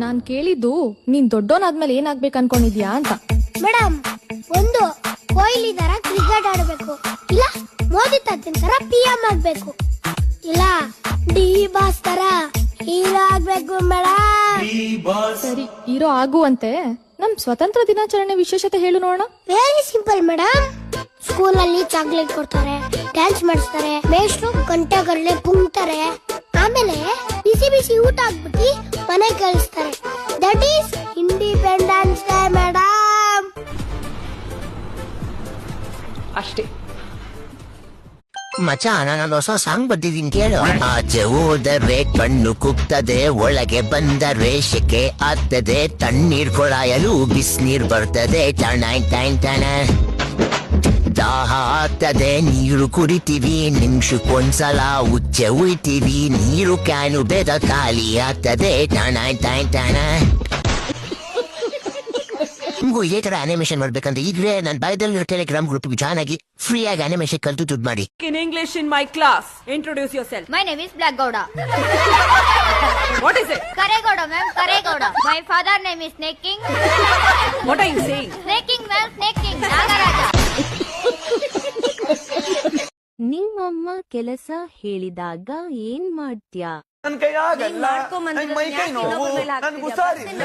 ನಾನ್ ಕೇಳಿದ್ದು ನೀನ್ ದೊಡ್ಡೋನಾದ್ಮೇಲೆ ಏನಾಗ್ಬೇಕು ಅನ್ಕೊಂಡಿದ್ಯಾ ಅಂತ. ಮೇಡಮ್, ಒಂದು ಕೊಹ್ಲಿ ತರ ಕ್ರಿಕೆಟ್ ಆಡಬೇಕು, ಇಲ್ಲ ಮೋದಿ ತಾತನ್ ತರ PM ಆಗ್ಬೇಕು, ಇಲ್ಲ ಡಿ ಬಾಸ್ ತರ ಹೀರೋ ಆಗ್ಬೇಕು ಮೇಡಮ್. ಸರಿ, ಹೀರೋ ಆಗುವಂತೆ ನಮ್ ಸ್ವತಂತ್ರ ದಿನಾಚರಣೆ ವಿಶೇಷತೆ ಹೇಳು ನೋಡೋಣ. Very simple madam. ಸ್ಕೂಲಲ್ಲಿ ಚಾಕ್ಲೇಟ್ ಕೊಡ್ತಾರೆ, ಡ್ಯಾನ್ಸ್ ಮಾಡಿಸ್ತಾರೆ, ಮೇಷ್ಟ್ರು ಗಂಟೆ ಗರ್ಲೆ ಪುಂಗ್ತಾರೆ, ಆಮೇಲೆ ಬಿಸಿ ಬಿಸಿ ಊಟ ಹಾಕ್ಬಿಟ್ಟು ಮನೆ ಕಳಿಸ್ತಾರೆ. That is independence day madam. ಅಷ್ಟೇ. ಮಚ, ನಾನೊಂದು ಹೊಸ ಸಾಂಗ್ ಬರ್ತಿದ್ದೀನಿ ಕೇಳು. ಆಚೆ ಹೋದರೆ ಕಣ್ಣು ಕುಗ್ತದೆ, ಒಳಗೆ ಬಂದರೆ ಶೆಕೆ ಆಗ್ತದೆ, ತಣ್ಣೀರ್ ಕೊಳಾಯಲು ಬಿಸಿನೀರ್ ಬರ್ತದೆ, ಟಣ ದಾಹ ಆಗ್ತದೆ, ನೀರು ಕುಡಿತೀವಿ, ನಿಮಿಷಕ್ಕೊಂದ್ಸಲ ಉಚ್ಚೆ ಉಯ್ತೀವಿ, ನೀರು ಕ್ಯಾನು ಬೇಗ ಖಾಲಿ ಆಗ್ತದೆ, ಟಣ ನಿಮ್ಗೂ ಇದೇ ತರ ಅನಿಮೇಷನ್ ಮಾಡ್ಬೇಕಂತ ಇದ್ರೆ ನನ್ನ ಬಾಯದಲ್ಲಿ ಟೆಲಿಗ್ರಾಮ್ ಗ್ರೂಪ್ ಜಾಯ್ನ್ ಆಗಿ ಫ್ರೀ ಆಗಿ ಅನಿಮೇಷನ್ ಕಲ್ತು ದುಡ್ಡು ಮಾಡಿ. In English in my class, introduce yourself. My name is Black Gowda. What is it? Karegowda, ma'am, Karegowda. My father name is Snake King. What are you saying? Snake King, ma'am, Snake King. Nagaraja. ನಿಮ್ಮಮ್ಮ ಕೆಲಸ ಹೇಳಿದಾಗ ಏನ್ ಮಾಡ್ತ್ಯಾ? ನನ್ ಕೈ ಆಗಲ್ಲ, ನನ್ ಮೈ ಕೈ ನೋವು, ನನ್ಗೆ ಹುಷಾರಿಲ್ಲ.